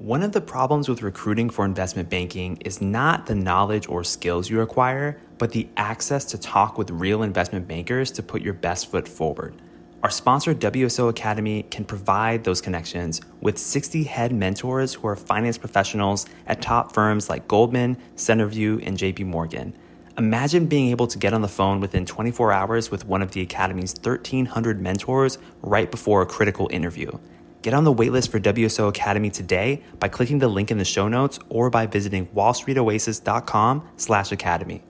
One of the problems with recruiting for investment banking is not the knowledge or skills you acquire, but the access to talk with real investment bankers to put your best foot forward. Our sponsor, WSO Academy, can provide those connections with 60 head mentors who are finance professionals at top firms like Goldman, Centerview, and JP Morgan. Imagine being able to get on the phone within 24 hours with one of the Academy's 1,300 mentors right before a critical interview. Get on the waitlist for WSO Academy today by clicking the link in the show notes or by visiting wallstreetoasis.com/academy.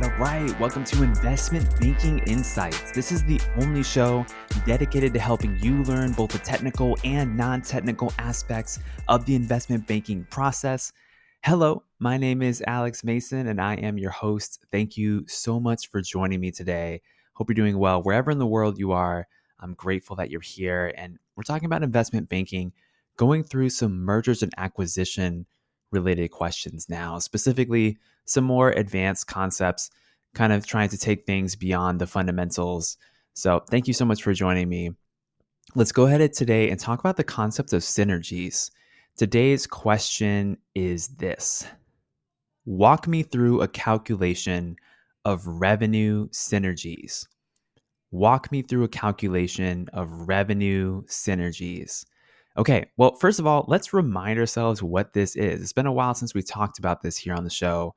All right. Welcome to Investment Banking Insights. This is the only show dedicated to helping you learn both the technical and non-technical aspects of the investment banking process. Hello, my name is Alex Mason, and I am your host. Thank you so much for joining me today. Hope you're doing well wherever in the world you are. I'm grateful that you're here, and we're talking about investment banking, going through some mergers and acquisition related questions now, specifically some more advanced concepts, kind of trying to take things beyond the fundamentals. So thank you so much for joining me. Let's go ahead today and talk about the concept of synergies. Today's question is this: walk me through a calculation of revenue synergies. Walk me through a calculation of revenue synergies. Okay, well, first of all, let's remind ourselves what this is. It's been a while since we talked about this here on the show.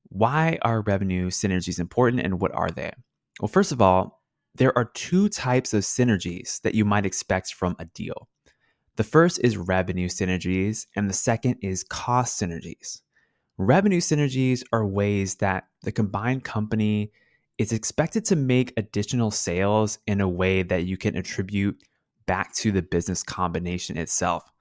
Why are revenue synergies important and what are they? Well, first of all, there are two types of synergies that you might expect from a deal. The first is revenue synergies, and the second is cost synergies. Revenue synergies are ways that the combined company is expected to make additional sales in a way that you can attribute back to the business combination itself.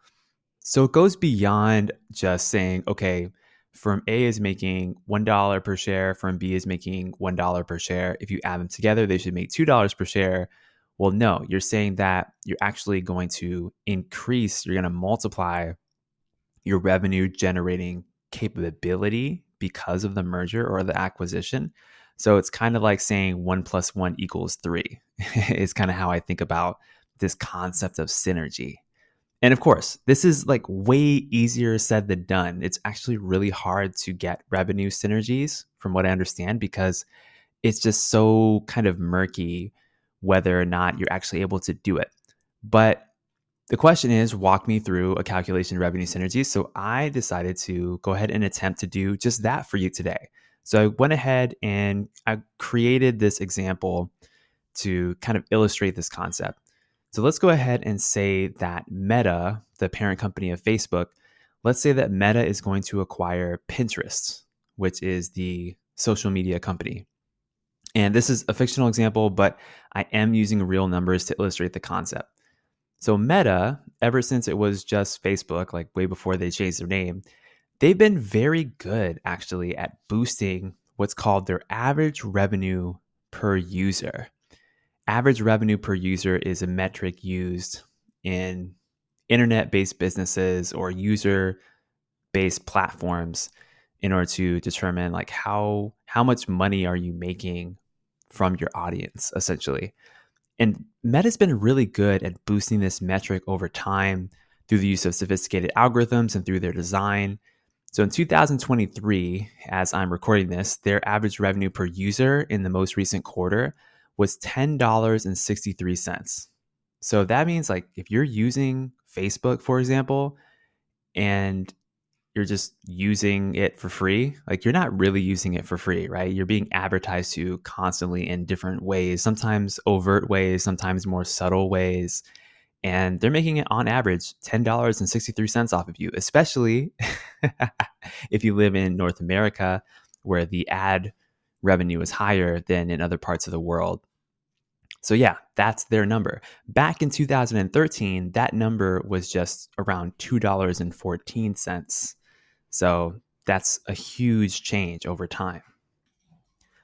So it goes beyond just saying, okay, firm A is making $1 per share, firm B is making $1 per share. If you add them together, they should make $2 per share. Well, no, you're saying that you're actually going to increase, you're going to multiply your revenue generating capability because of the merger or the acquisition. So it's kind of like saying 1 + 1 = 3. It's kind of how I think about this concept of synergy. And of course, this is like way easier said than done. It's actually really hard to get revenue synergies from what I understand, because it's just so kind of murky whether or not you're actually able to do it. But the question is, walk me through a calculation of revenue synergies. So I decided to go ahead and attempt to do just that for you today. So I went ahead and I created this example to kind of illustrate this concept. So let's go ahead and say that Meta, the parent company of Facebook, let's say that Meta is going to acquire Pinterest, which is the social media company. And this is a fictional example, but I am using real numbers to illustrate the concept. So Meta, ever since it was just Facebook, like way before they changed their name, they've been very good actually at boosting what's called their average revenue per user. Average revenue per user is a metric used in internet-based businesses or user-based platforms in order to determine like how much money are you making from your audience, essentially. And Meta's been really good at boosting this metric over time through the use of sophisticated algorithms and through their design. So in 2023, as I'm recording this, their average revenue per user in the most recent quarter was $10.63. So that means like if you're using Facebook, for example, and you're just using it for free, like you're not really using it for free, right? You're being advertised to constantly in different ways, sometimes overt ways, sometimes more subtle ways. And they're making it on average $10.63 off of you, especially if you live in North America, where the ad revenue is higher than in other parts of the world. So yeah, that's their number. Back in 2013, that number was just around $2.14. So that's a huge change over time.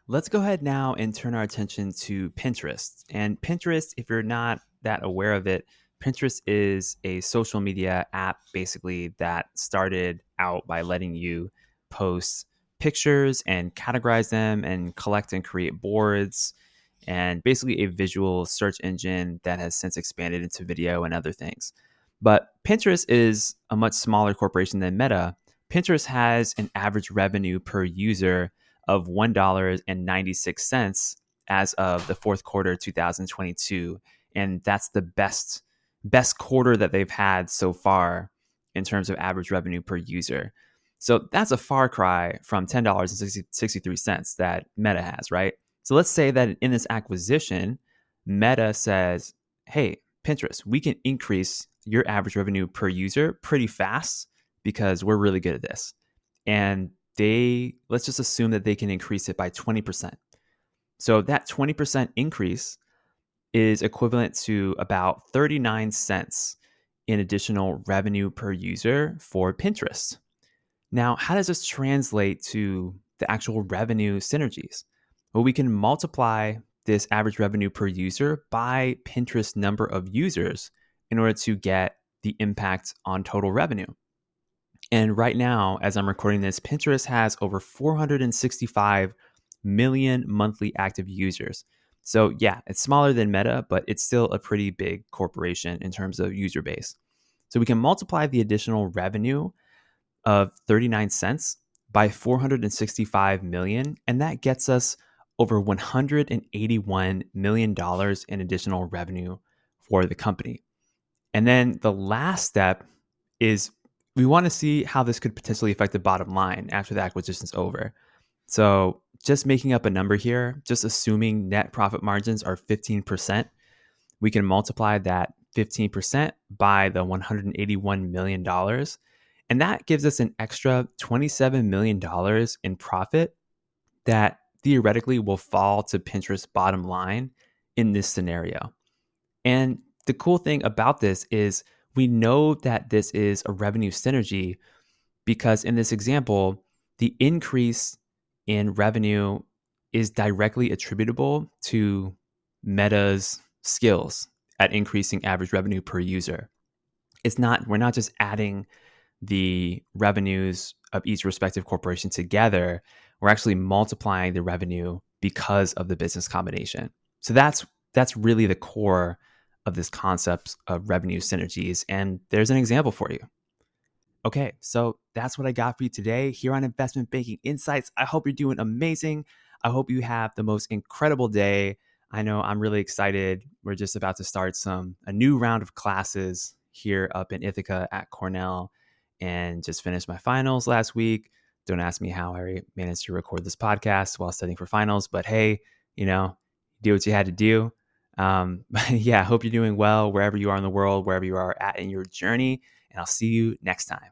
Let's go ahead now and turn our attention to Pinterest. And Pinterest, if you're not that aware of it, Pinterest is a social media app basically that started out by letting you post pictures and categorize them and collect and create boards, and basically a visual search engine that has since expanded into video and other things. But Pinterest is a much smaller corporation than Meta. Pinterest has an average revenue per user of $1.96 as of the fourth quarter 2022, and that's the best quarter that they've had so far in terms of average revenue per user. So that's a far cry from $10.63 that Meta has, right? So let's say that in this acquisition, Meta says, hey, Pinterest, we can increase your average revenue per user pretty fast because we're really good at this. And let's just assume that they can increase it by 20%. So that 20% increase is equivalent to about 39 cents in additional revenue per user for Pinterest. Now, how does this translate to the actual revenue synergies? Well, we can multiply this average revenue per user by Pinterest number of users in order to get the impact on total revenue. And right now, as I'm recording this, Pinterest has over 465 million monthly active users. So yeah, it's smaller than Meta, but it's still a pretty big corporation in terms of user base. So we can multiply the additional revenue of 39 cents by 465 million, and that gets us over $181 million in additional revenue for the company. And then the last step is we want to see how this could potentially affect the bottom line after the acquisition's over. So just making up a number here, just assuming net profit margins are 15%, we can multiply that 15% by the $181 million. And that gives us an extra $27 million in profit that theoretically will fall to Pinterest's bottom line in this scenario. And the cool thing about this is we know that this is a revenue synergy because in this example, the increase in revenue is directly attributable to Meta's skills at increasing average revenue per user. We're not just adding the revenues of each respective corporation together. We're actually multiplying the revenue because of the business combination. So that's really the core of this concept of revenue synergies. And there's an example for you. Okay, so that's what I got for you today here on Investment Banking Insights. I hope you're doing amazing. I hope you have the most incredible day. I know I'm really excited. We're just about to start a new round of classes here up in Ithaca at Cornell, and just finished my finals last week. Don't ask me how I managed to record this podcast while studying for finals, but hey, do what you had to do. But yeah, I hope you're doing well wherever you are in the world, wherever you are at in your journey, and I'll see you next time.